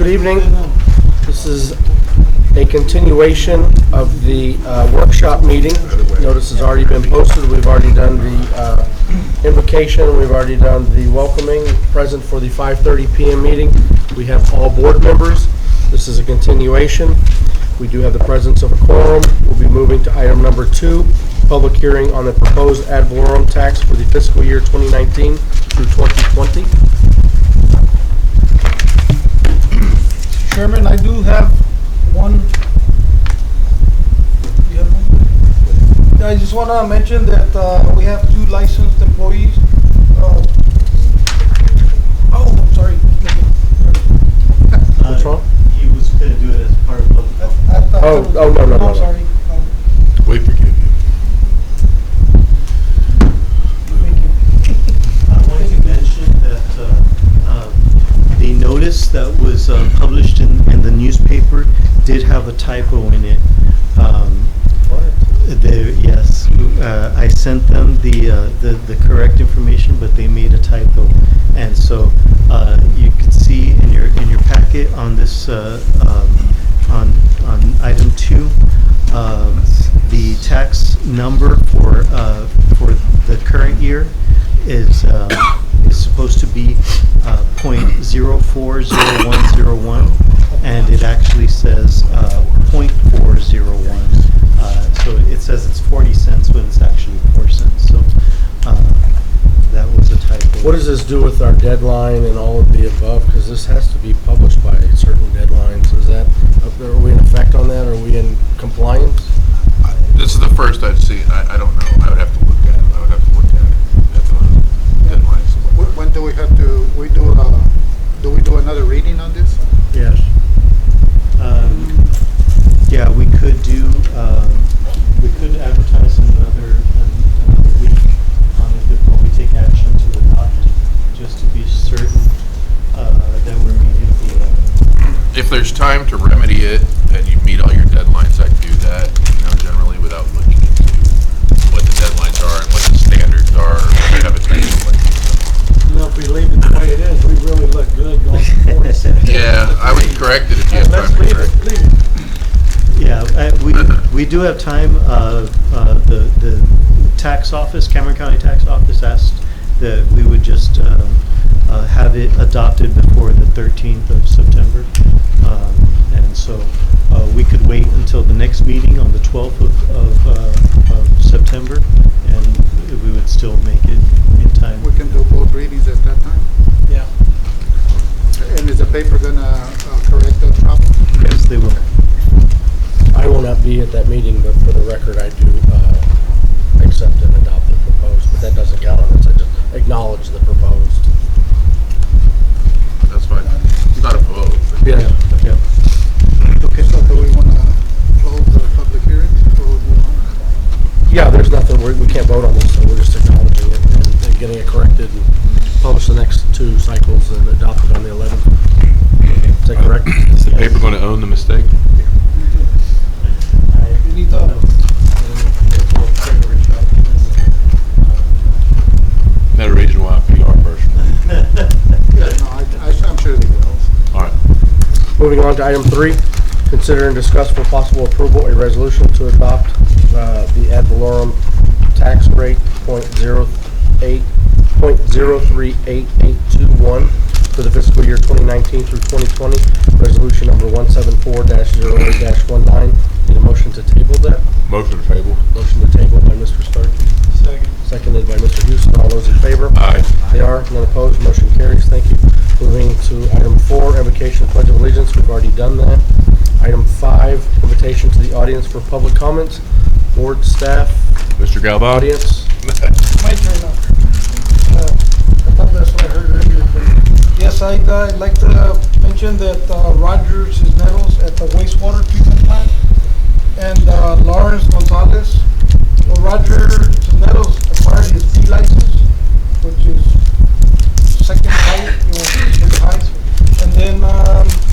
Good evening. This is a continuation of the workshop meeting. Notice has already been posted. We've already done the invocation. We've already done the welcoming. Present for the 5:30 p.m. meeting. We have all board members. This is a continuation. We do have the presence of a quorum. We'll be moving to item number 2, public hearing on the proposed ad valorem tax for the fiscal year 2019 through 2020. Chairman, I do have one. I just want to mention that we have 2 licensed employees. I'm sorry. What's wrong? He was going to do it as part of public health. No. I'm sorry. We forgive you. Thank you. I wanted to mention that the notice that was published in the newspaper did have a typo in it. Yes, I sent them the correct information, but they made a typo, and so you can see in your packet on this on item 2, the tax number for the current year is supposed to be .040101, and it actually says .401. So it says it's 40 cents when it's actually 4 cents. So that was a typo. What does this do with our deadline and all of the above? Because this has to be published by certain deadlines. Is that, are we in effect on that? Are we in compliance? This is the first I've seen. I don't know. I would have to look at it. At the deadlines. When do we have to, do we do another reading on this? Yes. Yeah, we could advertise another week on it before we take action to adopt, just to be certain that we're meeting the. If there's time to remedy it and you meet all your deadlines, I'd do that. Generally without looking into what the deadlines are and what the standards are. We have a time limit. If we leave it the way it is, we really look good going to 40 cents. Yeah, I would correct it if you have time to correct it. Yeah, we do have time. The tax office, Cameron County Tax Office, asked that we would just have it adopted before the 13th of September, and so we could wait until the next meeting on the 12th of September, and we would still make it in time. We can do both readings at that time? Yeah. And is the paper gonna correct that problem? Yes, they will. I will not be at that meeting, but for the record, I do accept and adopt the proposed, but that doesn't count on this. I just acknowledge the proposed. That's fine. It's not a vote. Yeah. Okay. So do we want to close the public hearing before we move on? Yeah, there's nothing, we can't vote on this, so we're just acknowledging it and getting it corrected and publish the next 2 cycles and adopt it on the 11th. Is that correct? Is the paper going to own the mistake? We need to. Not a reason why PR person. Yeah, no, I'm sure they will. All right. Moving on to item 3, consider and discuss for possible approval a resolution to adopt the ad valorem tax rate .038821 for the fiscal year 2019 through 2020. Resolution number 174-08-19. Need a motion to table that? Motion to table. Motion to table by Mr. Starkey. Second. Seconded by Mr. Houston. All those in favor? Aye. They are. None opposed. Motion carries. Thank you. Moving to item 4, invocation of Pledge of Allegiance. We've already done that. Item 5, invitation to the audience for public comments. Board, staff, Mr. Galvin. audience. My turn now. I thought that's what I heard earlier. But yes, I'd like to mention that Roger Cisneros at the wastewater treatment plant and Lawrence Gonzalez. Well, Roger Cisneros acquired his B license, which is second highest, second highest. And then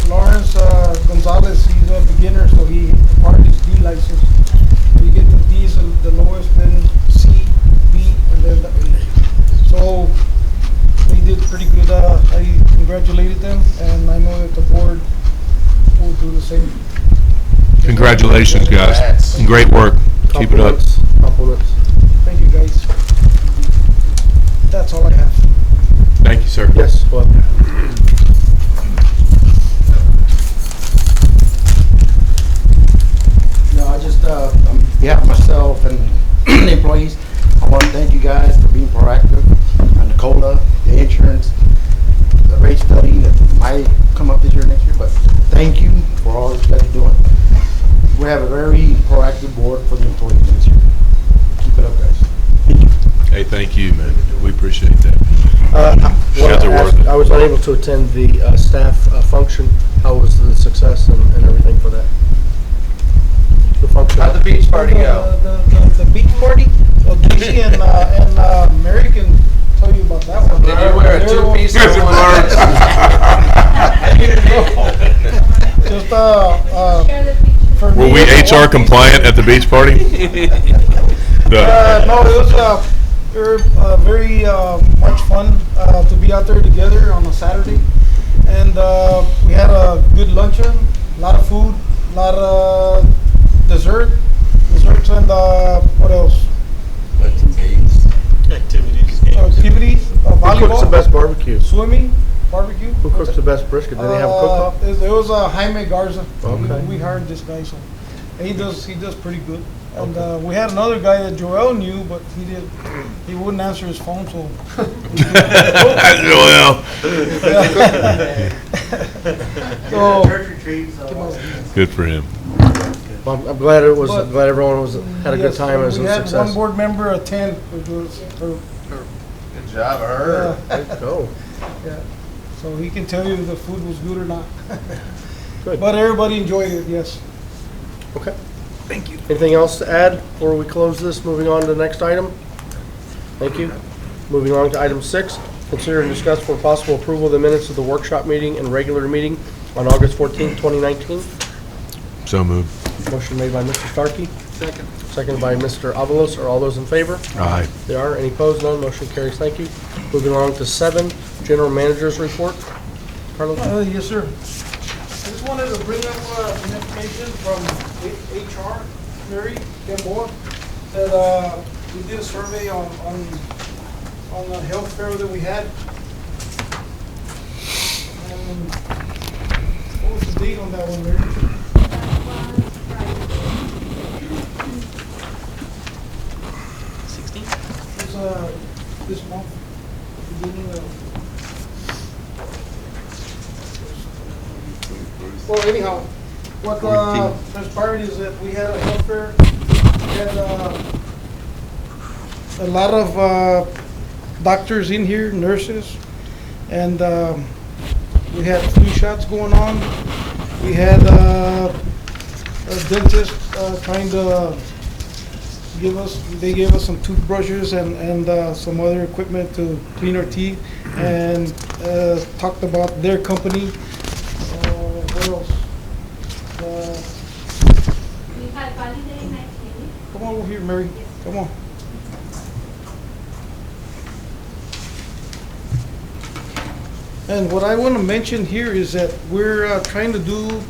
Lawrence Gonzalez, he's a beginner, so he acquired his D license. You get the D's the lowest, then C, B, and then the A. So they did pretty good. I congratulated them, and I know that the board same. Congratulations, guys. Great work. Keep it up. Compliments. Thank you, guys. That's all I have. Thank you, sir. Yes, well. No, I just, on behalf of myself and the employees, I want to thank you guys for being proactive on the COLA, the insurance, the rate study that might come up this year, next year, but thank you for all that you guys are doing. We have a very proactive board for the employees this year. Keep it up, guys. Hey, thank you, man. We appreciate that. You guys are worth it. I was unable to attend the staff function. How was the success and everything for that? The function? How'd the beach party go? The beach party? Well, Casey and Mary can tell you about that one. Did you wear a two-piece or one? Just, for Were me, we it's a HR one-piece. compliant at the beach party? No. No, it was very much fun to be out there together on a Saturday. And we had a good luncheon, a lot of food, a lot of desserts, and what else? Activities, Who cooks the volleyball, best barbecue? swimming, barbecue. Who cooks the best brisket? Do they have a cook-off? It was Jaime Garza. Okay. We hired this guy, so he does pretty good. And we had another guy that Joel knew, but he wouldn't answer his phone, so. Well, So, good for him. Well, I'm glad it was. But- I'm glad everyone had a good yes, time. It was we a had one success. board member attend, which was Good job, her. Go. yeah. So he can tell you if the food was good or not. Good. But everybody enjoyed it, yes. Okay. Thank you. Anything else to add before we close this? Moving on to the next item. Thank you. Moving on to item 6. Consider and discuss for possible approval of the minutes of the workshop meeting and regular meeting on August 14th, 2019. So moved. Motion made by Mr. Starkey. Second. Seconded by Mr. Avalos. Are all those in favor? Aye. They are. Any opposed? None. Motion carries. Thank you. Moving on to 7, General Manager's Report. Carlos? Yes, sir. I just wanted to bring up some information from HR, Mary Gamboa, that we did a survey on the health fair that we had. And what was the date on that one, Mary? It was this month, beginning of. Well, anyhow, what transpired is that we had a health fair, we had a lot of doctors in here, nurses, and we had flu shots going on. We had a dentist trying to they gave us some toothbrushes and some other equipment to clean our teeth, and talked about their company. What else? We had Holiday Night Clinic. Come on over here, Mary. Come on. And what I want to mention here is that we're trying to do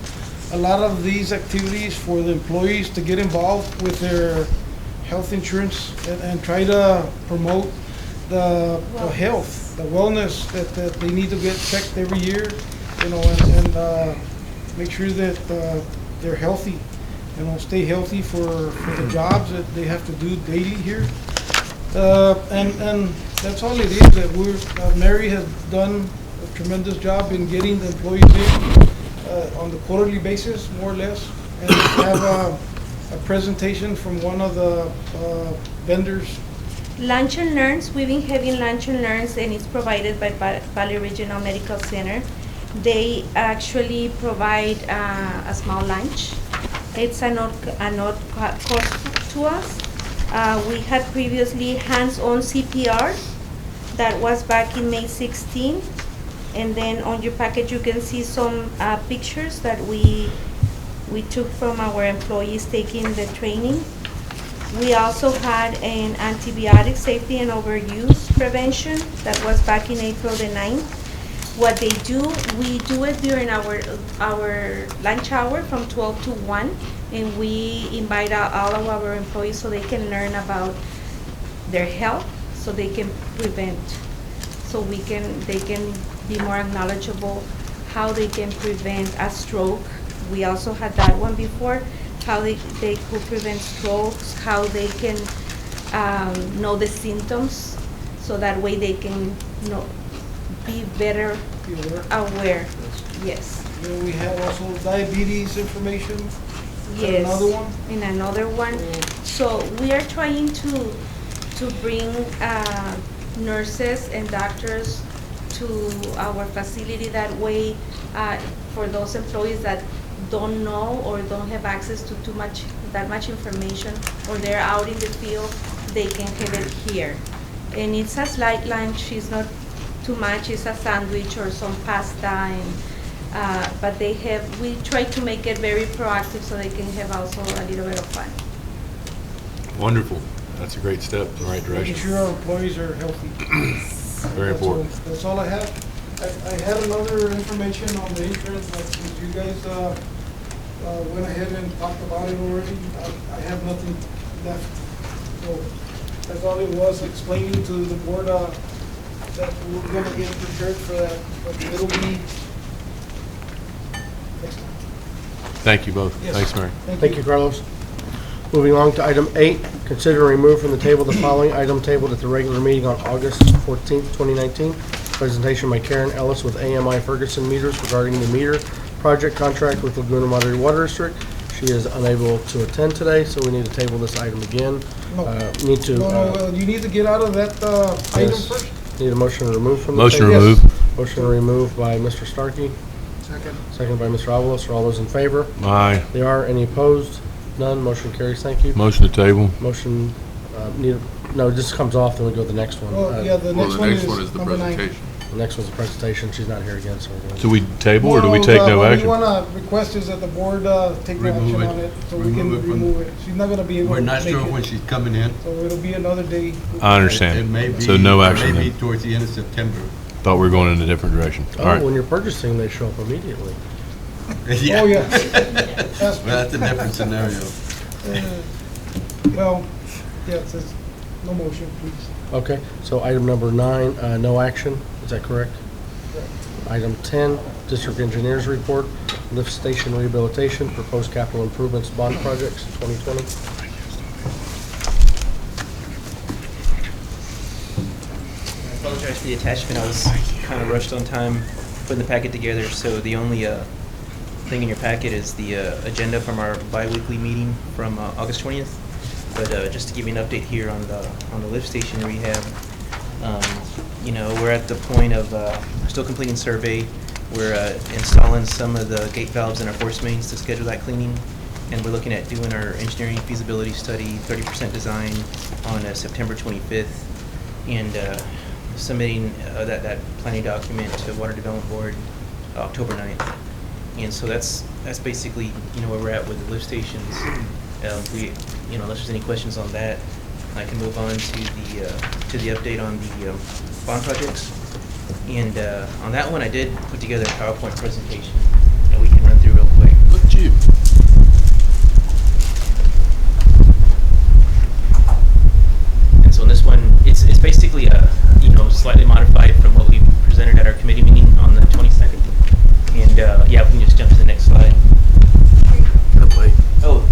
a lot of these activities for the employees to get involved with their health insurance and try to promote the health, the wellness that they need to get checked every year, you know, and make sure that they're healthy, you know, stay healthy for the jobs that they have to do daily here. And that's all it is, that Mary has done a tremendous job in getting the employees in on the quarterly basis, more or less, and have a presentation from one of the vendors. Lunch and Learns, we've been having Lunch and Learns, and it's provided by Valley Regional Medical Center. They actually provide a small lunch. It's an odd cost to us. We had previously hands-on CPR. That was back in May 16. And then on your package, you can see some pictures that we took from our employees taking the training. We also had an antibiotic safety and overuse prevention. That was back in April the 9th. What they do, we do it during our lunch hour from 12 to 1, and we invite all of our employees so they can learn about their health, so they can prevent, so they can be more knowledgeable how they can prevent a stroke. We also had that one before, how they could prevent strokes, how they can know the symptoms, so that way they can be better aware. Yes. Then we have also diabetes information. Yes. Another one? And another one. So we are trying to bring nurses and doctors to our facility. That way, for those employees that don't know or don't have access to that much information, or they're out in the field, they can have it here. And it's a slight lunch. It's not too much. It's a sandwich or some pasta, and but we try to make it very proactive so they can have also a little bit of fun. Wonderful. That's a great step in the right Making direction. sure our employees are healthy. Very important. That's all I have. I had another information on the insurance, but since you guys went ahead and talked about it already, I have nothing left. So that's all it was, explaining to the board that we're gonna get prepared for that, but it'll be next time. Thank you both. Yes. Thanks, Mary. Thank you, Carlos. Moving on to item 8, consider and remove from the table the following item tabled at the regular meeting on August 14th, 2019. Presentation by Karen Ellis with AMI Ferguson Meters regarding the meter project contract with Laguna Madre Water District. She is unable to attend today, so we need to table this item again. No. Need to... No, you need to get out of that item yes. first. Need a motion to remove from the Motion to table. remove. Motion to remove by Mr. Starkey, Second. second by Mr. Avalos. Are all those in favor? Aye. They are. Any opposed? None. Motion carries. Thank you. Motion to table. Motion, no, this comes off, then we go to the next one. Well, yeah, the Well, next the one next one is is the number 9. presentation. The next one's the presentation. She's not here again, so we're going to... Do we table or do we take no What action? we want to request is that the board take no action on it, so we can Remove it from- remove it. She's not going to be able We're to not make sure it. when she's coming in. So it'll be another day. I It understand. may be. So no action Maybe then. towards the end of September. Thought we were going in a different direction. All Oh, right. when you're purchasing, they show up immediately. Yeah. Oh, yeah. Well, that's a different scenario. Well, yeah, it says no motion, please. Okay, so item number 9, no action. Is that correct? Item 10, District Engineers Report, lift station rehabilitation, proposed capital improvements bond projects 2020. I apologize for the attachment. I was kind of rushed on time putting the packet together, so the only thing in your packet is the agenda from our bi-weekly meeting from August 20th. But just to give you an update here on the lift station rehab, we're at the point of still completing survey. We're installing some of the gate valves in our force mains to schedule that cleaning, and we're looking at doing our engineering feasibility study, 30% design, on September 25th, and submitting that planning document to Water Development Board October 9th. And so that's basically where we're at with the lift stations. Unless there's any questions on that, I can move on to the update on the bond projects. And on that one, I did put together a PowerPoint presentation that we can run through real quick. Look at you. And so in this one, it's basically slightly modified from what we presented at our committee meeting on the 22nd. And yeah, we can just jump to the next slide. Oh.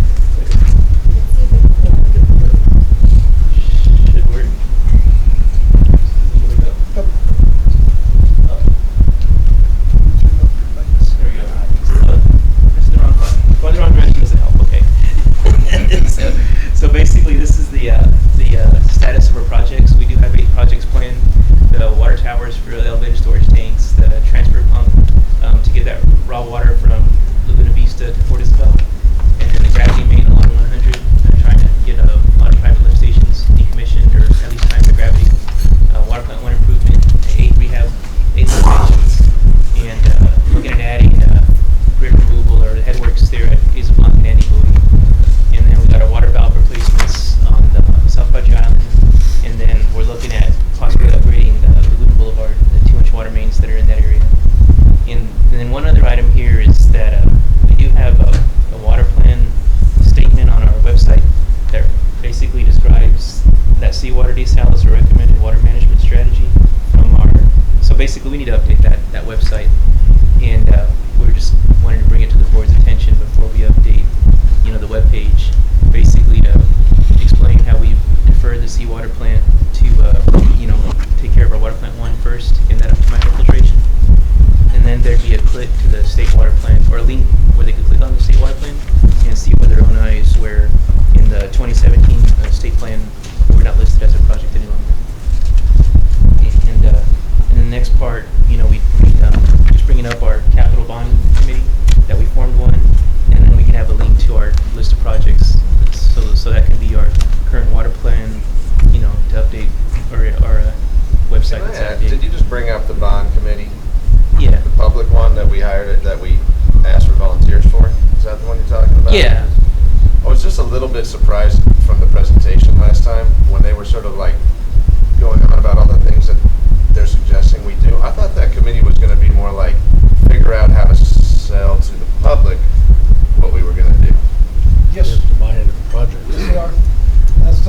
Should work. Here we go. There we go. Press the wrong button. Going the wrong direction doesn't help. Okay. So basically, this is the status of our projects. We do have details a recommended water management strategy from our, so basically we need to update that website. And we were just wanting to bring it to the board's attention before we update, the webpage, basically to explain how we defer the seawater plant to, take care of our water plant 1 first, and that up to microfiltration. And then there'd be a click to the state water plant, or a link where they could click on the state water plant and see with their own eyes where in the 2017 state plan we're not listed as a project any longer. And in the next part, we just bringing up our capital bond committee that we formed one, and then we can have a link to our list of projects, so that can be our current water plan, to update our website. That's outdated. Did you just bring up the bond committee? Yeah. The public one that we hired, that we asked for volunteers for? Is that the one you're talking about? Yeah. I was just a little bit surprised from the presentation last time when they were sort of like going on about all the things that they're suggesting we do. I thought that committee was going to be more like figure out how to sell to the public what we were going to do. Yes. Project. Yes, they are. That's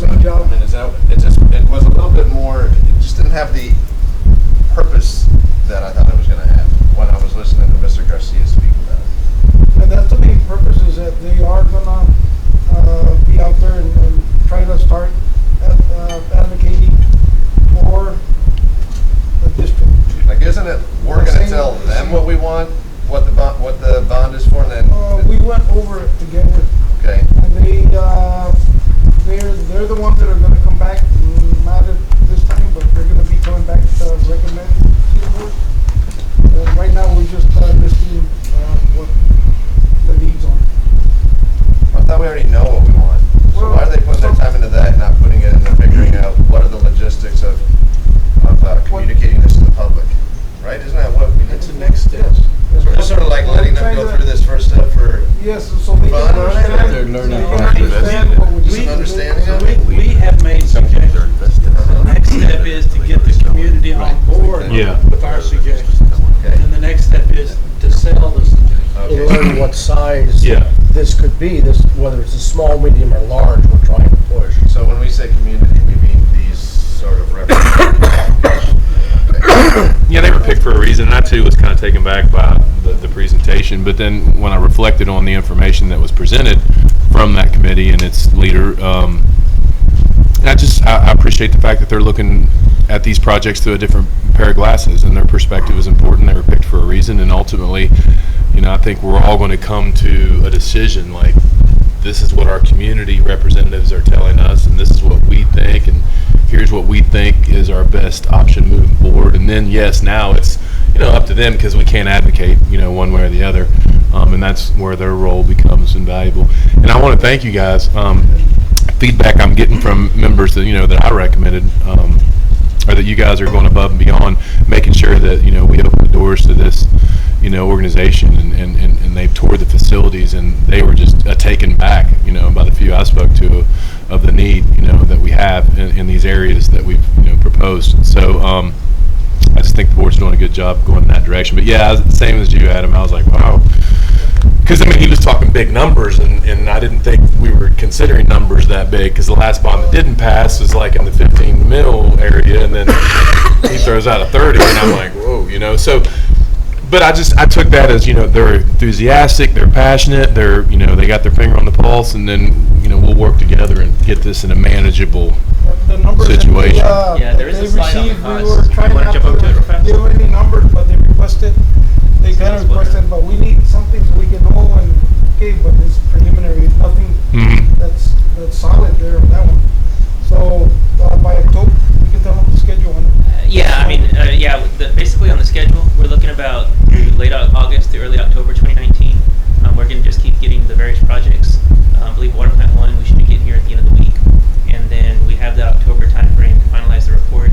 their main job. I mean, it was a little bit more, it just didn't have the purpose that I thought it was going to have when I was listening to Mr. Garcia speak about it. And that's the main purpose, is that they are gonna be out there and try to start advocating for the district. Like, isn't it, we're going to tell them what we want, what the bond is for, and then... We went over it together. Okay. And they're the ones that are gonna come back, not at this time, but they're gonna be coming back to recommend to the board. Right now, we're just listing what the needs are. I thought we already know what we want. So why are they putting their time into that and not putting it into figuring out what are the logistics of communicating this to the public? Right? Isn't that what we need? That's the next step. So we're sort of like letting them go through this first step for Yes, so they can understand. They're learning they can how to understand what we Just need an to do. understanding of it. We have made suggestions. The next step is to get the community on board Yeah. with our suggestions. Okay. And the next step is to sell the suggestions. And learn what size Yeah. this could be, whether it's a small, medium, or large, we're trying to push. So when we say community, we mean these sort of representatives. Yeah, they were picked for a reason. I too was kind of taken back by the presentation, but then when I reflected on the information that was presented from that committee and its leader, I appreciate the fact that they're looking at these projects through a different pair of glasses, and their perspective is important. They were picked for a reason, and ultimately, I think we're all going to come to a decision like, this is what our community representatives are telling us, and this is what we think, and here's what we think is our best option moving forward. And then, yes, now it's up to them, because we can't advocate one way or the other, and that's where their role becomes invaluable. And I want to thank you guys. Feedback I'm getting from members that that I recommended, or that you guys are going above and beyond, making sure that we open the doors to this organization, and they've toured the facilities, and they were just taken back by the few I spoke to of the need that we have in these areas that we've proposed. So I just think the board's doing a good job going in that direction. But yeah, same as you, Adam, I was like, wow, because he was talking big numbers, and I didn't think we were considering numbers that big, because the last bond that didn't pass was like in the 15 mil area, and then he throws out a 30, and I'm like, whoa, so. But I took that as, they're enthusiastic, they're passionate, they're, they got their finger on the pulse, and then, we'll work together and get this in a manageable The numbers situation. that Yeah, there is they a slide on the received, cost. we were trying You wanna not jump over to it real to fast? give any numbers, but they requested, they kind of requested, but we need something so we can know, and, okay, but it's preliminary, it's nothing that's solid there on that one. So, by October, we can tell them the schedule on it. Basically on the schedule, we're looking about late August to early October 2019. We're going to just keep getting the various projects. I believe Water Plant 1 we should be getting here at the end of the week. And then we have that October time frame to finalize the report.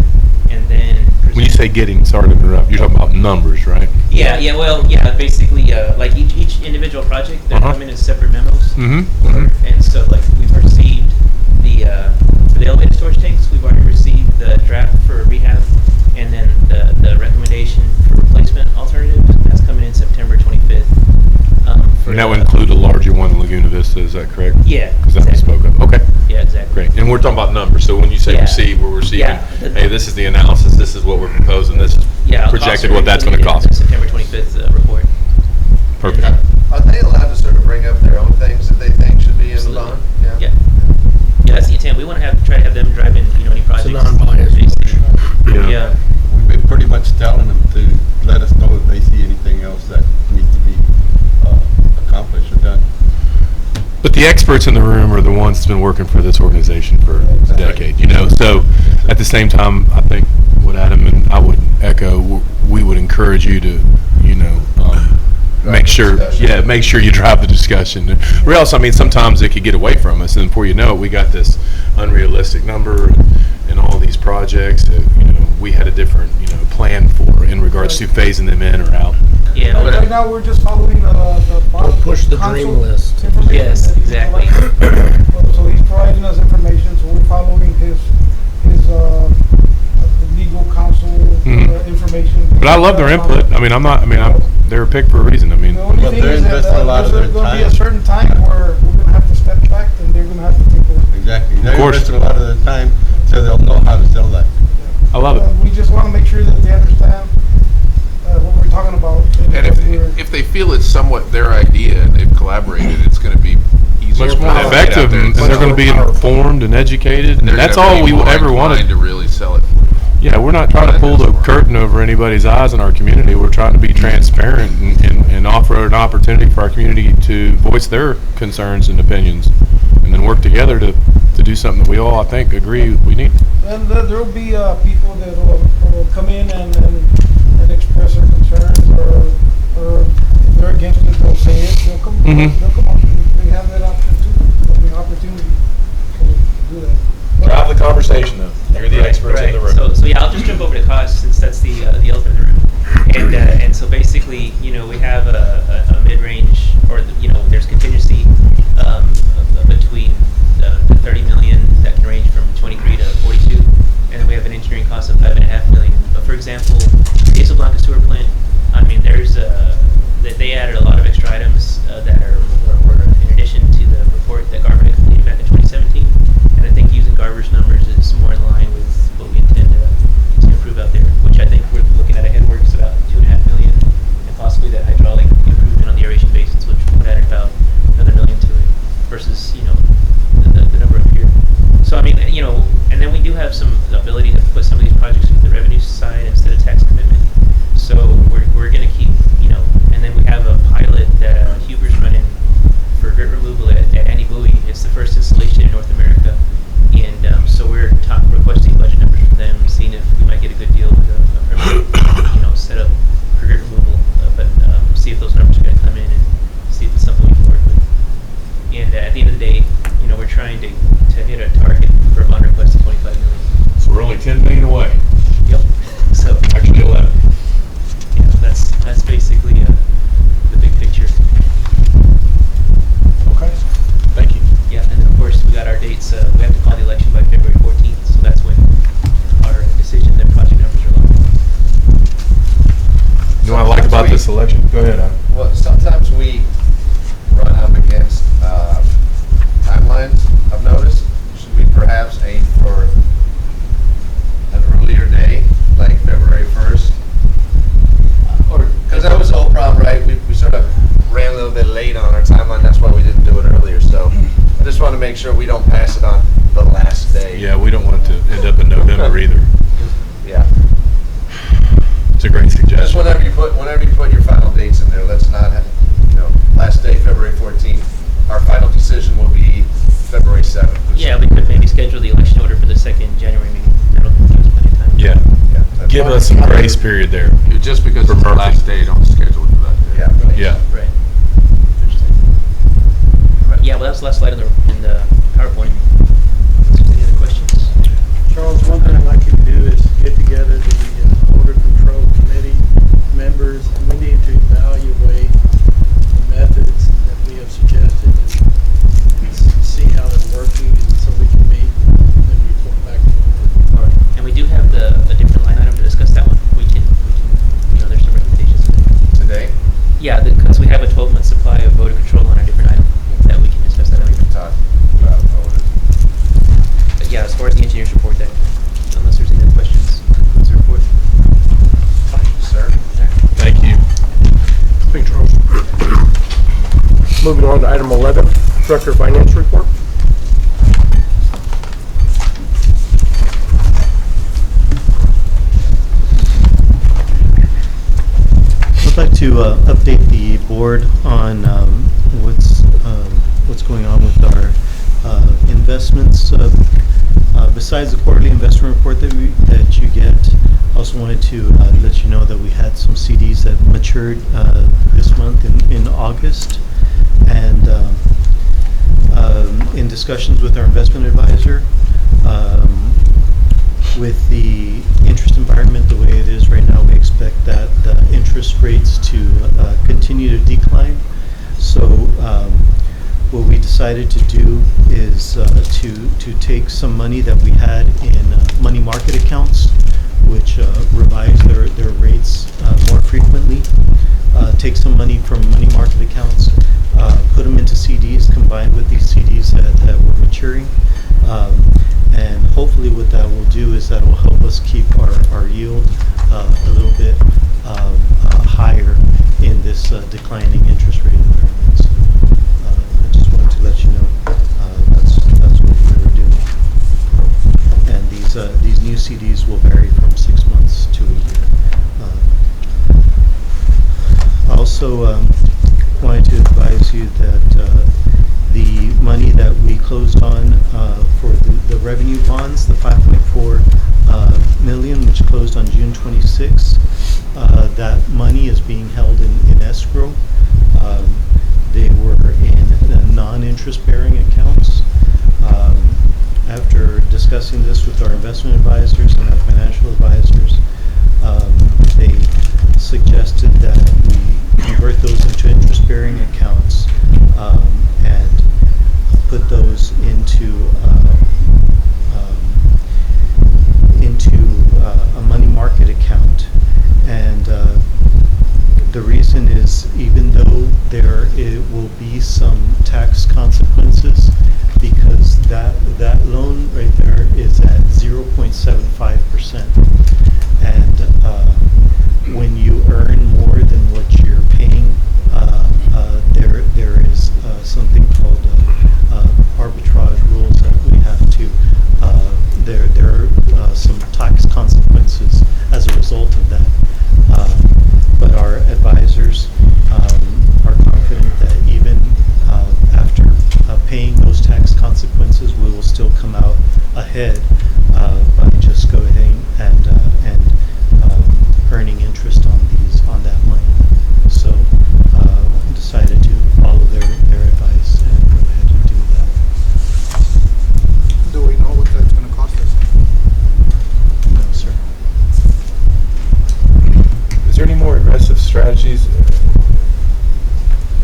And then... When you say getting, sorry to interrupt, you're talking about numbers, right? Basically, like each individual project, they're coming in separate memos. Mm-hmm. And so, like, we've received for the elevated storage tanks, we've already received the draft for rehab, and then the recommendation for replacement alternatives, that's coming in September 25th. And that would include a larger one in Laguna Vista, is that correct? Yeah. Because that was spoke of. Okay. Yeah, exactly. Great. And we're talking about numbers. So when you say Yeah. receive, we're receiving, Yeah. hey, this is the analysis, this is what we're proposing, this is Yeah, projected costs what are that's going to included in cost. the September 25th report. Perfect. Are they allowed to sort of bring up their own things that they think should be in the Absolutely. bond? Yeah. Yeah, that's the intent. We want to try to have them drive in, any projects. It's a non-biased basically. Yeah. Yeah. We've been pretty much telling them to let us know if they see anything else that needs to be accomplished or done. But the experts in the room are the ones that's been working for this organization for a decade, So at the same time, I think what Adam and I would echo, we would encourage you to, make sure you drive the discussion. Or else, sometimes it could get away from us, and before you know it, we got this unrealistic number and all these projects that, we had a different, plan for in regards to phasing them in or out. Yeah. Right now, we're just following the Don't push the dream council list. information Yes, that he's exactly. providing. So he's providing us information, so we're following his legal counsel Mhm. information. But I love their input. They're picked for a reason. The only But thing they're is that investing a lot of there's their going to be a time. certain time where we're going to have to step back and they're going to have to take over. Exactly. They're course. investing a lot of their time so they'll know how to sell that. I love it. We just want to make sure that they understand what we're talking about. And we're- if they feel it's somewhat their idea and they've collaborated, it's going to be easier. Much for more them to get out Effective, there and they're going to be informed and educated, and they're that's gonna all be we more ever inclined wanted. to really sell it. Yeah, we're not trying to pull the curtain over anybody's eyes in our community. We're trying to be transparent and offer an opportunity for our community to voice their concerns and opinions, and then work together to do something that we all, I think, agree we need. And there will be people that will come in and express their concerns, or if they're against it, they'll say it. They'll come. Mhm. They'll come up. They have that option too. There'll be an opportunity to do that. Drive the conversation, though. You're the experts in the room. So yeah, I'll just jump over to cost since that's the elephant in the room. And so basically, we have a mid-range, or there's contingency between the 30 million that can range from 23 to 42, and then we have an engineering cost of 5.5 million. But for example, the Isla Blanca sewer plant, there's they added a lot of extra items that were in addition to the report that Garver had completed back in 2017. And I think using Garver's numbers is more in line with what we intend to improve out there, which I think we're looking at a headworks about 2.5 million, and possibly that hydraulic improvement on the aeration basins, which would add about another million to it, versus the number up here. So and then we do have some ability to put some of these projects into the revenue side instead of tax commitment. So we're going to keep and then we have a pilot that Huber's running for grit removal at Andy Bowie. It's the first installation in North America, and so we're requesting budget numbers from them, seeing if we might get a good deal with a permanent, setup for grit removal. But see if those numbers are going to come in and see if it's something we can work with. And at the end of the day, we're trying to hit a target for a bond request of 25 million. So we're only 10 million away. Yep. So Actually 11. yeah, that's basically the big picture. Okay. Thank you. Yeah, and then of course we got our dates. We have to call the election by February 14th, so that's when our decision and project numbers are locked. You know what I like about this election? Go ahead, Adam. Well, sometimes we run up against timelines, I've noticed. Should we perhaps aim for an earlier day, like February 1st? Because that was the whole problem, right? We sort of ran a little bit late on our timeline. That's why we didn't do it earlier. So I just want to make sure we don't pass it on the last day. Yeah, we don't want it to end up in November either. Yeah. It's a great Just suggestion. whenever you put your final dates in there, let's not have, last day, February 14th. Our final decision will be February 7th. Yeah, we could maybe schedule the election order for the second January meeting. That'll give us plenty of time. Yeah. Yeah, that's Give fine. us some grace period there. Just because For it's the Murphy. last day, don't schedule it for that day. Yeah. Right. Yeah. Right. Right. Yeah, well, that's the last slide in the PowerPoint. Any other questions? Charles, one thing I'd like you to do is get together the Border Control Committee members, and we need to evaluate the methods that we have suggested and see how they're working, and so we can meet and then report back to the board. All right. And we do have a different line item to discuss that one. We can there's some recommendations. Today, Yeah, because we have a 12-month supply of voter control on a different item that we can discuss that we later. can talk about voters. Moving on to item 11, Director of Finance Report. I'd like to update the board on what's going on with our investments. Besides the quarterly investment report that you get, I also wanted to let you know that we had some CDs that matured this month in August, and in discussions with our investment advisor, with the interest environment the way it is right now, we expect that the interest rates to continue to decline. So what we decided to do is to take some money that we had in money market accounts, which revise their rates more frequently, take some money from money market accounts, put them into CDs, combined with these CDs that were maturing. And hopefully what that will do is that will help us keep our yield a little bit higher in this declining interest rate environment. So, I just wanted to let you know that's what we were doing. And these new CDs will vary from 6 months to a year. I also wanted to advise you that the money that we closed on for the revenue bonds, the 5.4 million, which closed on June 26, that money is being held in escrow. They were in non-interest-bearing accounts. After discussing this with our investment advisors and our financial advisors, they suggested that we convert those into interest-bearing accounts and put those into a money market account. And the reason is, even though it will be some tax consequences, because that loan right there is at 0.75%, and when you earn more than what you're paying, there is something called arbitrage rules that we have to. There are some tax consequences as a result of that. But our advisors are confident that even after paying those tax consequences, we will still come out ahead by just going ahead and earning interest on that money. So decided to follow their advice and go ahead and do that. Do we know what that's going to cost us? No, sir. Is there any more aggressive strategies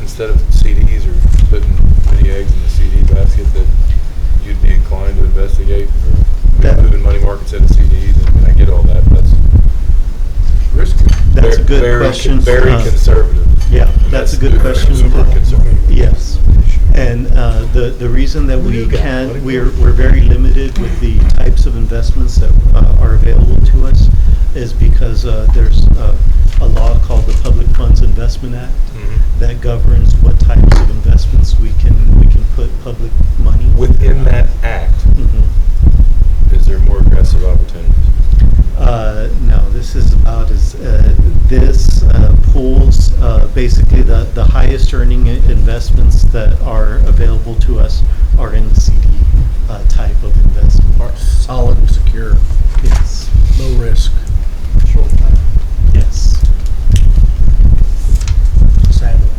instead of CDs or putting many eggs in the CD basket that you'd be inclined to investigate, or moving money markets into CDs? And I get all that, but that's risky. That's a good question. Very conservative. Yeah, that's a good question. Super conservative. Yes. And the reason that we're very limited with the types of investments that are available to us is because there's a law called the Public Funds Investment Act that governs what types of investments we can put public money. Within that act, is there more aggressive opportunities? No, this is about this pools basically the highest earning investments that are available to us are in the CD type of investment. Solid and secure, Yes. low risk. Short time. Yes. Sadly.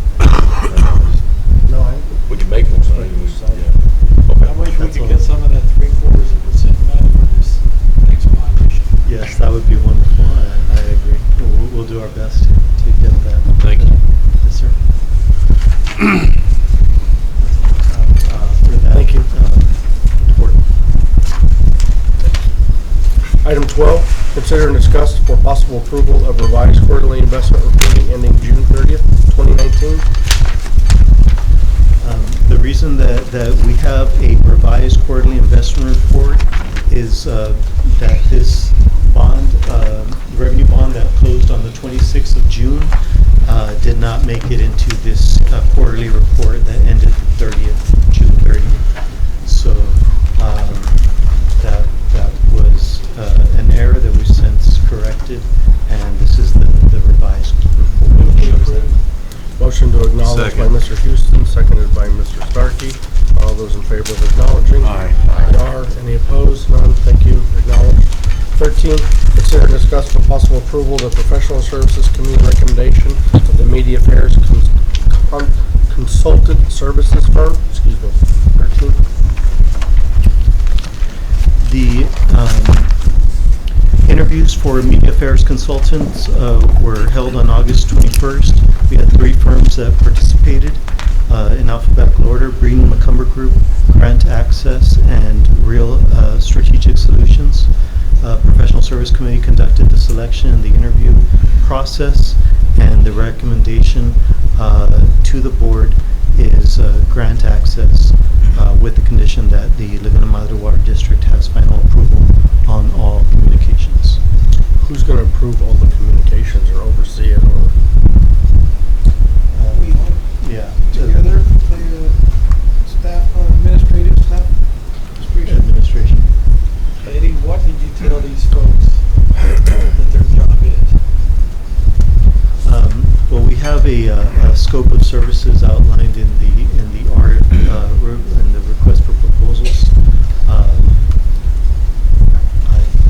No, We can make more money. I wish we could get some of that 0.75% back for this next bond issue. Yes, that would be wonderful. I agree. We'll do our best to get that. Thank you. Yes, sir. Thank you. Report. Item 12, consider and discuss for possible approval of revised quarterly investment reporting ending June 30th, 2019. The reason that we have a revised quarterly investment report is that this bond, revenue bond that closed on the 26th of June, did not make it into this quarterly report that ended the 30th, June 30th. So that was an error that we've since corrected, and this is the revised report. Motion to acknowledge by Second. Mr. Houston, seconded by Mr. Starkey. All those in favor of acknowledging? Aye. They are. Any opposed? None. Thank you. Acknowledged. 13, consider and discuss for possible approval of the professional services committee recommendation of the media affairs consultant services firm. Excuse me. 13. The interviews for media affairs consultants were held on August 21st. We had 3 firms that participated in alphabetical order: Breen McCumber Group, Grant Access, and Real Strategic Solutions. Professional Service Committee conducted the selection and the interview process, and the recommendation to the board is grant access with the condition that the Laguna Madre Water District has final approval on all communications. Who's going to approve all the communications or oversee it? Or We all Yeah. together, the staff, administrative staff, Administration. Eddie, what did you tell these folks that their job is? Well, we have a scope of services outlined in the in the request for proposals. I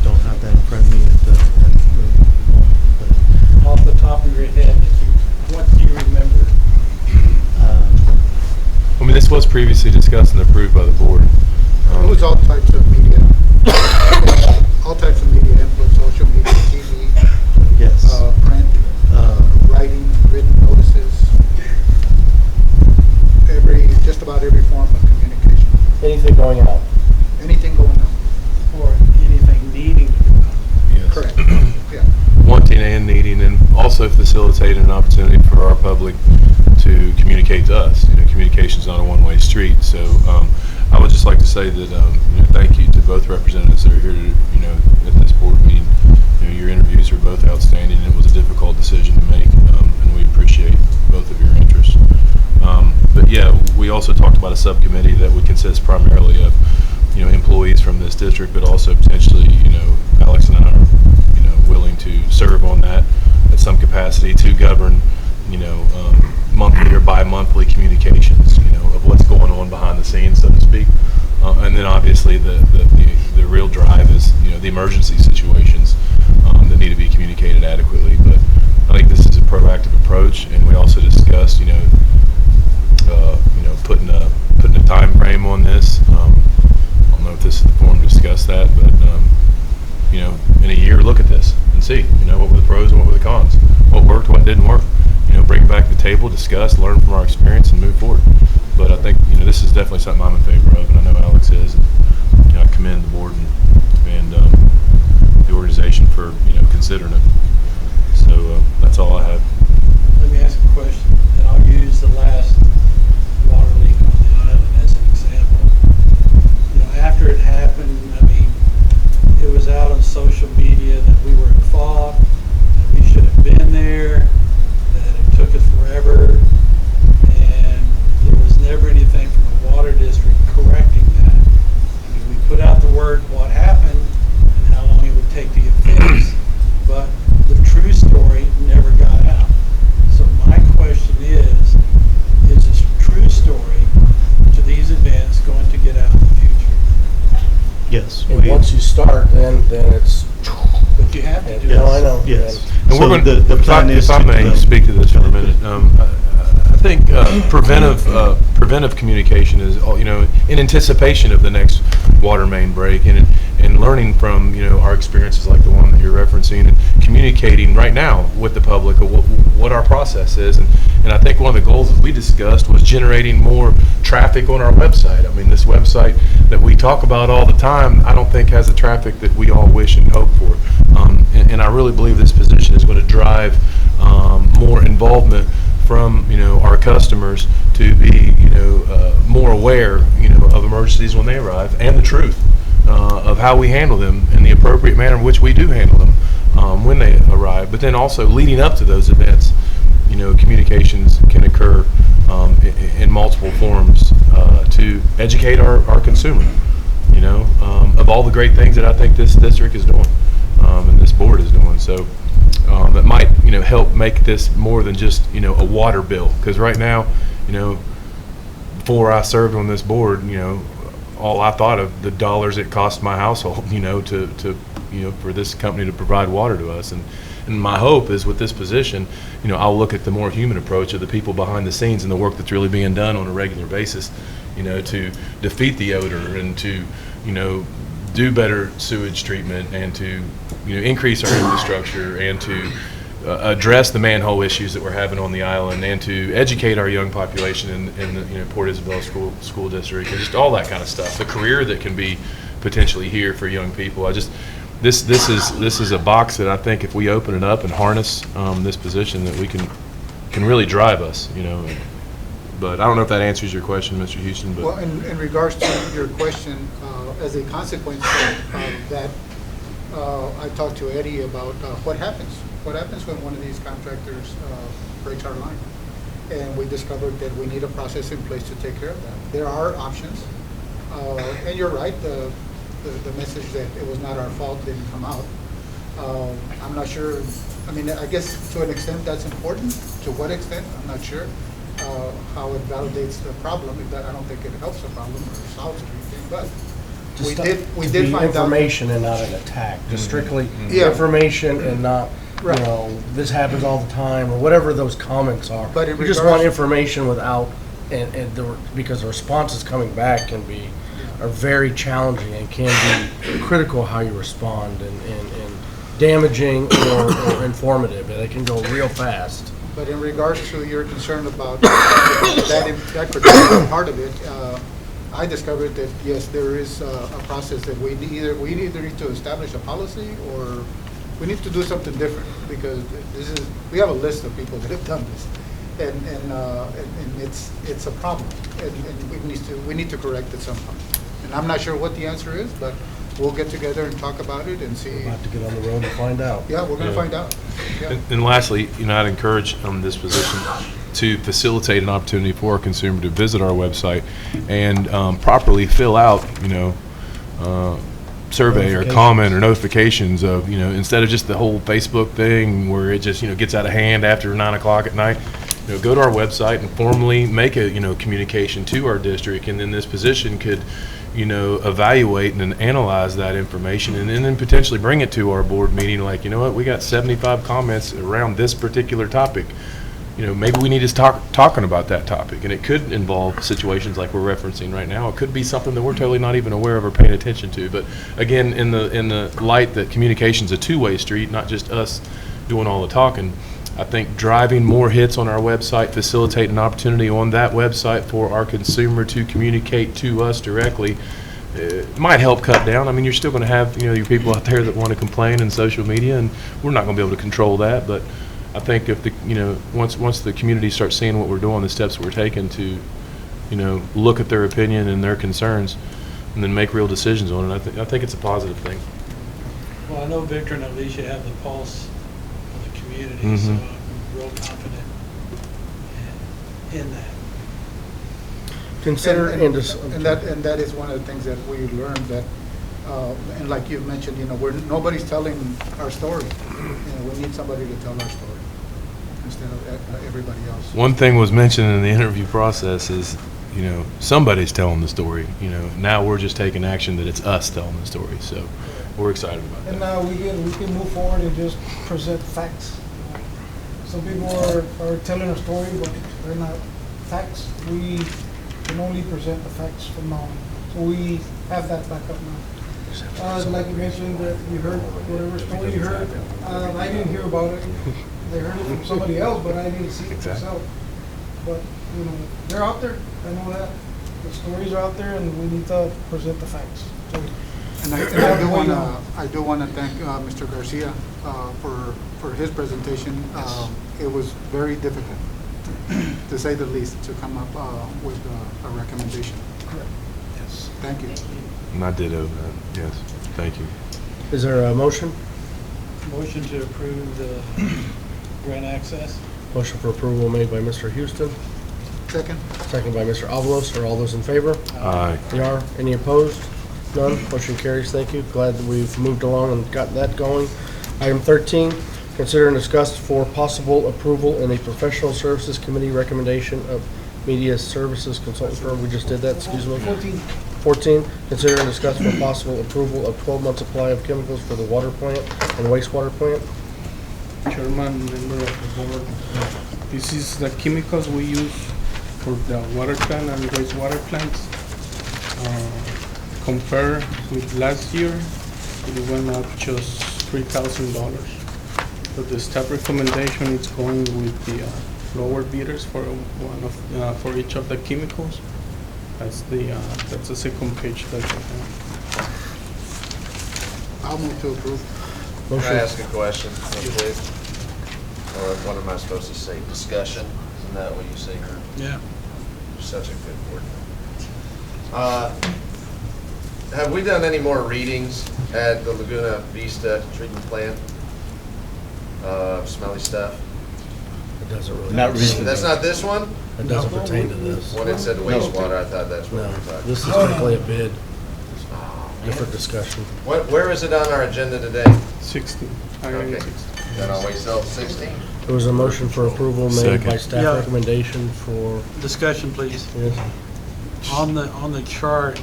don't have that in front of me at the moment, but Off the top of your head, what do you remember? I mean, this was previously discussed and approved by the board. It was all types of media, all types of media input, social media, TV, yes. print, writing, written notices, just about every form of communication. anything going out? Anything going on. Or anything needing to go on? Yes. Correct. Yeah. Wanting and needing, and also facilitating an opportunity for our public to communicate to us. You know, communication is not a one-way street. So I would just like to say that thank you to both representatives that are here at this board meeting. Your interviews are both outstanding, and it was a difficult decision to make, and we appreciate both of your interests. But yeah, we also talked about a subcommittee that would consist primarily of employees from this district, but also potentially Alex and I are willing to serve on that at some capacity to govern monthly or bi-monthly communications of what's going on behind the scenes, so to speak. And then obviously the real drive is the emergency situations that need to be communicated adequately. But I think this is a proactive approach, and we also discussed putting a time frame on this. I don't know if this is the forum to discuss that, but in a year, look at this and see what were the pros and what were the cons, what worked, what didn't work. Bring it back to the table, discuss, learn from our experience, and move forward. But I think this is definitely something I'm in favor of, and I know Alex is. And, I commend the board and the organization for considering it. So that's all I have. Let me ask a question, and I'll use the last water leak on the island as an example. After it happened, it was out on social media that we were at fault, that we should have been there, that it took us forever, and there was never anything from the water district correcting that. We put out the word what happened and how long it would take to get fixed, but the true story never got out. So my question is this true story to these events going to get out in the future? Yes. And once you start, then it's. But you have to do No, it. I know. Yes. And So the plan is if I to may speak to this for a minute. I think preventive communication is in anticipation of the next water main break, and learning from our experiences like the one that you're referencing, and communicating right now with the public of what our process is. And I think one of the goals that we discussed was generating more traffic on our website. This website that we talk about all the time, I don't think has the traffic that we all wish and hope for. And I really believe this position is going to drive more involvement from our customers to be more aware of emergencies when they arrive, and the truth of how we handle them in the appropriate manner in which we do handle them when they arrive. But then also leading up to those events, you know, communications can occur in multiple forms to educate our consumer, you know, of all the great things that I think this district is doing and this board is doing. So that might, you know, help make this more than just, you know, a water bill. Because right now, you know, before I served on this board, you know, all I thought of the dollars it cost my household, you know, to you know, for this company to provide water to us. And my hope is with this position, you know, I'll look at the more human approach of the people behind the scenes and the work that's really being done on a regular basis, you know, to defeat the odor and to, you know, do better sewage treatment and to, you know, increase our infrastructure and to address the manhole issues that we're having on the island and to educate our young population in the, you know, Port Isabel school district and just all that kind of stuff. The career that can be potentially here for young people. I just this is a box that I think if we open it up and harness this position that we can really drive us, you know. But I don't know if that answers your question, Mr. Houston. But Well, in regards to your question, as a consequence of that, I talked to Eddie about what happens. What happens when one of these contractors breaks our line? And we discovered that we need a process in place to take care of that. There are options. And you're right, the message that it was not our fault didn't come out. I'm not sure. I mean, I guess to an extent that's important. To what extent, I'm not sure. How it validates the problem. I don't think it helps the problem or solves anything, but we did find out information and not an attack. Just strictly Yeah. information and not, Right. you know, this happens all the time or whatever those comments are. But in you just regards- want information without, because the responses coming back are very challenging and can be critical how you respond and damaging or informative. They can go real fast. But in regards to your concern about that particular part of it, I discovered that, yes, there is a process that we either need to establish a policy or we need to do something different because we have a list of people that have done this. And it's a problem and we need to correct it somehow. And I'm not sure what the answer is, but we'll get together and talk about it and see. We'll have to get on the road and find out. Yeah, we're going to find out. Yeah. And lastly, you know, I'd encourage this position to facilitate an opportunity for a consumer to visit our website and properly fill out, you know, survey or comment or notifications of, you know, instead of just the whole Facebook thing where it just, you know, gets out of hand after 9 o'clock at night. You know, go to our website and formally make a, you know, communication to our district, and then this position could, you know, evaluate and analyze that information and then potentially bring it to our board meeting like, you know what, we got 75 comments around this particular topic. You know, maybe we need to start talking about that topic, and it could involve situations like we're referencing right now. It could be something that we're totally not even aware of or paying attention to. But again, in the light that communication's a two-way street, not just us doing all the talking, I think driving more hits on our website, facilitate an opportunity on that website for our consumer to communicate to us directly, might help cut down. I mean, you're still going to have, you know, your people out there that want to complain in social media, and we're not going to be able to control that. But I think if the, you know, once the community starts seeing what we're doing, the steps we're taking to, you know, look at their opinion and their concerns, and then make real decisions on it, I think it's a positive thing. Well, I know Victor and Alicia have the pulse of the community, so I'm real confident in that. Consider and that is one of the things that we learned that, and like you mentioned, you know, nobody's telling our story. You know, we need somebody to tell our story instead of everybody else. One thing was mentioned in the interview process is, you know, somebody's telling the story. You know, now we're just taking action that it's us telling the story. So we're excited about that. And now we can move forward and just present facts. Some people are telling a story, but they're not facts. We can only present the facts from now on. So we have that backup now. Like you mentioned, that you heard whatever story you heard. I didn't hear about it. They heard it from somebody else, but I didn't see it myself. But you know, they're out there. I know that the stories are out there, and we need to present the facts. So, And I do want to thank Mr. Garcia for his presentation. It was very difficult, to say the least, to come up with a recommendation. Yes. Thank you. And I did owe that. Yes. Thank you. Is there a motion? Motion to approve the grant access. Motion for approval made by Mr. Houston, Second? second by Mr. Avalos. Are all those in favor? Aye. They are. Any opposed? None. Motion carries. Thank you. Glad that we've moved along and got that going. Item 13, consider and discuss for possible approval in a professional services committee recommendation of media services consultant firm. We just did that, excuse me. 14, consider and discuss for possible approval of 12-month supply of chemicals for the water plant and wastewater plant. Chairman, member of the board, this is the chemicals we use for the water plant and wastewater plants. Compare with last year, it went up just $3,000. So the staff recommendation is going with the lower bidders for for each of the chemicals. That's the second page that you have. I'll move to approve. Can Motion. I ask a question, please? Or what am I supposed to say? Discussion? Isn't that what you say, Herb? Yeah. Such a good word. Have we done any more readings at the Laguna Vista treatment plant? Smelly stuff? It doesn't really. Not really. That's not this one? It doesn't pertain to this. When it said wastewater, I thought that's what No, we were talking this is about. strictly a bid, Oh, man. different discussion. Where is it on our agenda today? 16. Okay. Then I'll wait till 16. There was a motion for approval made by Second. staff Yeah. recommendation for, Discussion, please. yes, On the chart,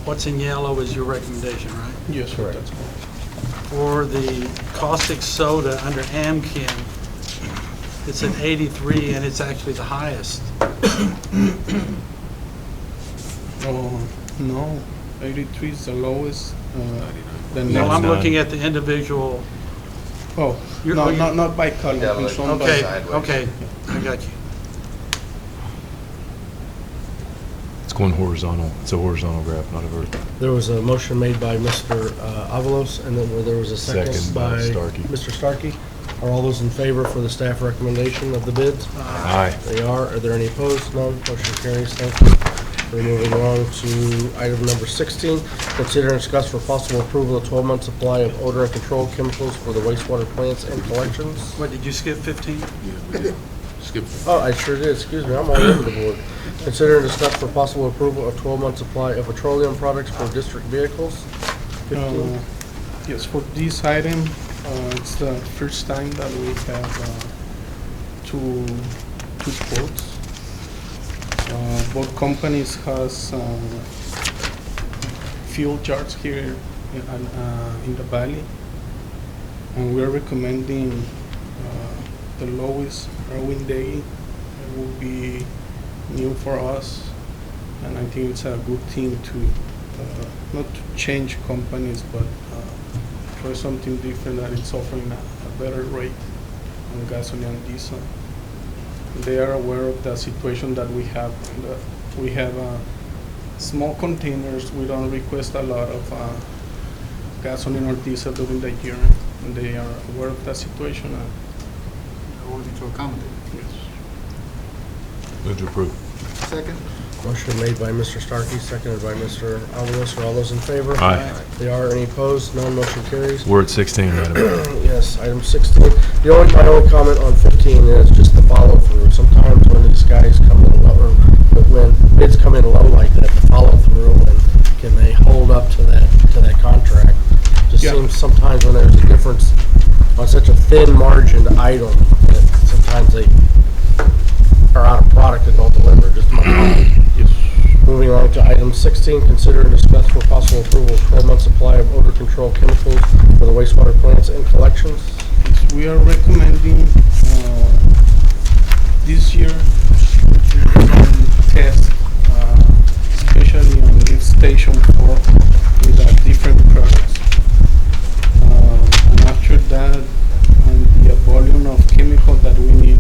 what's in yellow is your recommendation, right? Yes, sir, Correct. that's correct. For the caustic soda under AmChem, it's at 83 and it's actually the highest. Oh, no, 83 is the lowest. Then No, I'm 99. looking at the individual. Oh, You're- no, oh, you- not by color. Yeah, it's like- on by- Okay, sideways. okay, I got you. It's going horizontal. It's a horizontal graph, not a vertical. there was a motion made by Mr. Avalos, and then there was a second Second by by Starkey. Mr. Starkey. Are all those in favor for the staff recommendation of the bids? Aye. They are. Are there any opposed? None. Motion carries. Thank you. We're moving along to item number 16. Consider and discuss for possible approval of 12-month supply of odor and control chemicals for the wastewater plants and collections. What, did you skip 15? Skip. Oh, I sure did. Excuse me. I'm all over the board. Consider and discuss for possible approval of 12-month supply of petroleum products for district vehicles. 15. Yes, for this item, it's the first time that we have two quotes. Both companies has fuel charts here in the valley, and we're recommending the lowest Erwin Day. It will be new for us, and I think it's a good thing to not to change companies, but try something different that it's offering a better rate on gasoline and diesel. They are aware of the situation that we have. We have small containers. We don't request a lot of gasoline or diesel during the year, and they are aware of the situation. We're willing to accommodate. Move to approve. Second? Motion made by Mr. Starkey, seconded by Mr. Avalos. Are all those in favor? Aye. They are. Any opposed? None. Motion carries. We're at 16, Madam. Yes, item 16. My only comment on 15 is just the follow-through. Sometimes when these guys come in low, or when bids come in low like that, the follow-through, and can they hold up to that contract? Just Yeah. seems sometimes when there's a difference on such a thin margined item, that sometimes they are out of product and don't deliver. Just my comment. Moving on to item 16, consider and discuss for possible approval of 12-month supply of odor control chemicals for the wastewater plants and collections. We are recommending this year test, especially on lift station 4 with different products. And after that, on the volume of chemical that we need,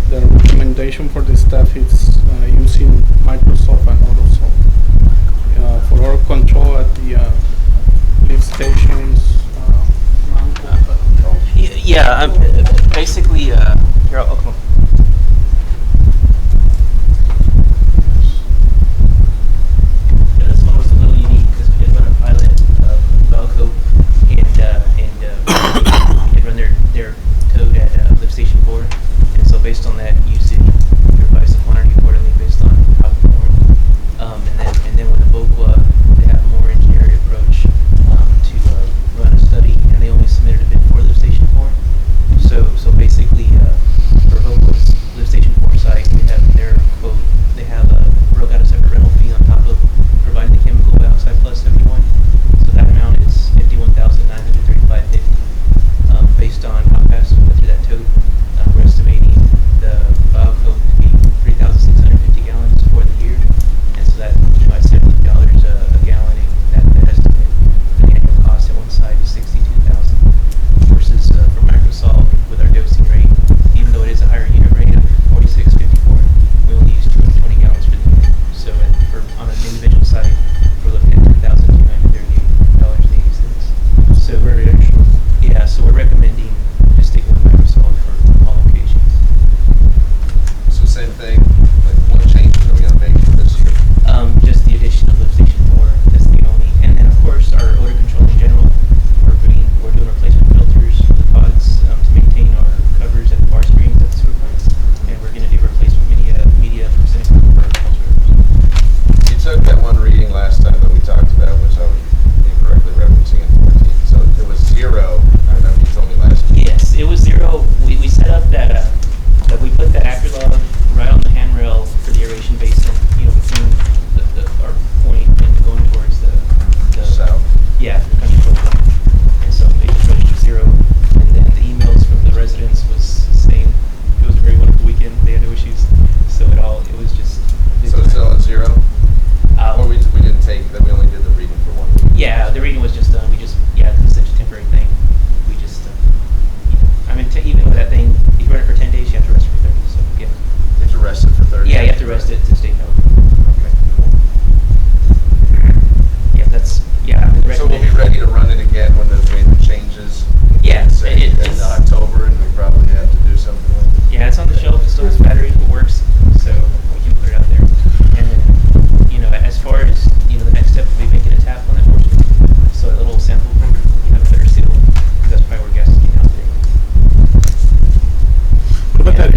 the recommendation for the staff is using Microsoft and Autosol for our control at the lift stations. Yeah, basically, here, I'll come on. Yeah, this one was a little unique because we did run a pilot of Velco and did run their code at lift station 4.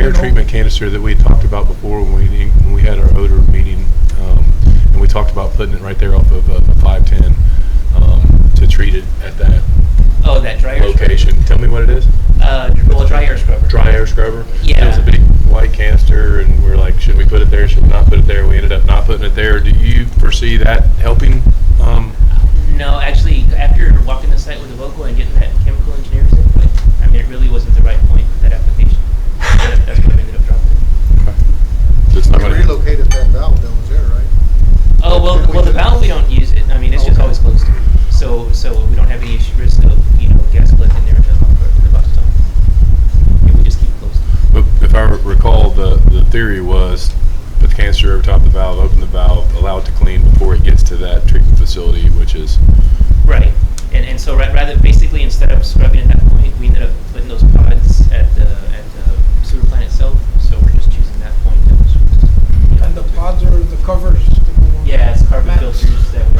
air treatment canister that we had talked about before when we had our odor meeting, and we talked about putting it right there off of 510 to treat it at that Oh, that dry air location. Tell me what it is. Well, dry air scrubber. Dry air scrubber. Yeah. It was a big white canister, and we're like, should we put it there? Should we not put it there? We ended up not putting it there. Do you foresee that helping? No, actually, after walking the site with the local and getting that chemical engineer's input, I mean, it really wasn't the right point for that application. So that's why we ended up dropping it. So it's not You going to. relocated that valve that was there, right? Oh, well, the valve, we don't use it. I mean, it's just Okay. always closed. So we don't have any risk of, gas collecting there in the box tunnel. We just keep it closed. But if I recall, the theory was put the canister over top of the valve, open the valve, allow it to clean before it gets to that treatment facility, which is Right. And so rather, basically, instead of scrubbing at that point, we ended up putting those pods at the sewer plant itself. So we're just choosing that point. That was, And the pods are the covers. yeah, it's carbon Mats. filters that we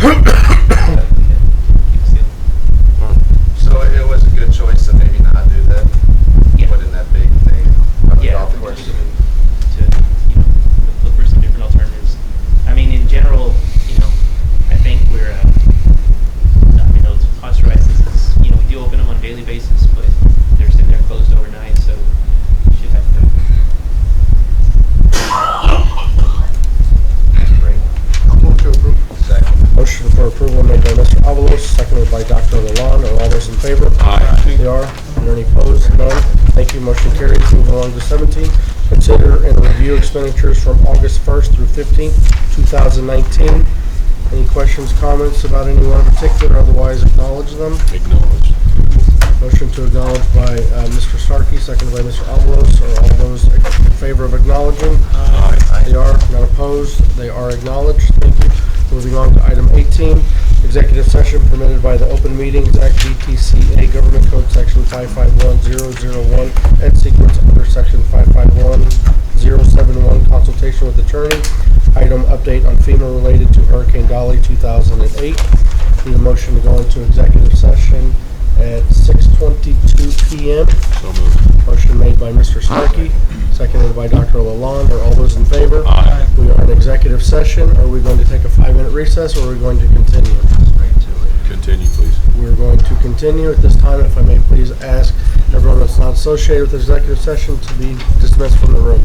So it was a good choice to maybe not do that? Yeah. Put in that big thing on the Yeah, golf we course? to look for some different alternatives. I mean, in general, I think we're, those posture licenses, we do open them on a daily basis, but they're sitting there closed overnight, so we should have to. Great. I'll move to approve. Second. Motion for approval made by Mr. Avalos, seconded by Dr. Lalonde. Are all those in favor? Aye. They are. Are there any opposed? None. Thank you. Motion carries. Moving along to 17. Consider and review expenditures from August 1st through 15th, 2019. Any questions, comments about anyone in particular? Otherwise, acknowledge them. acknowledged. Motion to acknowledge by Mr. Starkey, seconded by Mr. Avalos. Are all those in favor of acknowledging? Aye. They are. Not opposed. They are acknowledged. Thank you. Moving on to item 18, executive session permitted by the Open Meetings Act, DTCA, Government Code Section 551001, and sequence under Section 551071, consultation with attorney. Item update on FEMA related to Hurricane Dolly 2008. Need a motion to go into executive session at 6:22 p.m. So moved. Motion made by Mr. Starkey, seconded by Dr. Lalonde. Are all those in favor? Aye. We are in executive session. Are we going to take a 5-minute recess, or are we going to continue? Continue, please. We're going to continue at this time. If I may please ask everyone that's not associated with executive session to be dismissed from the room.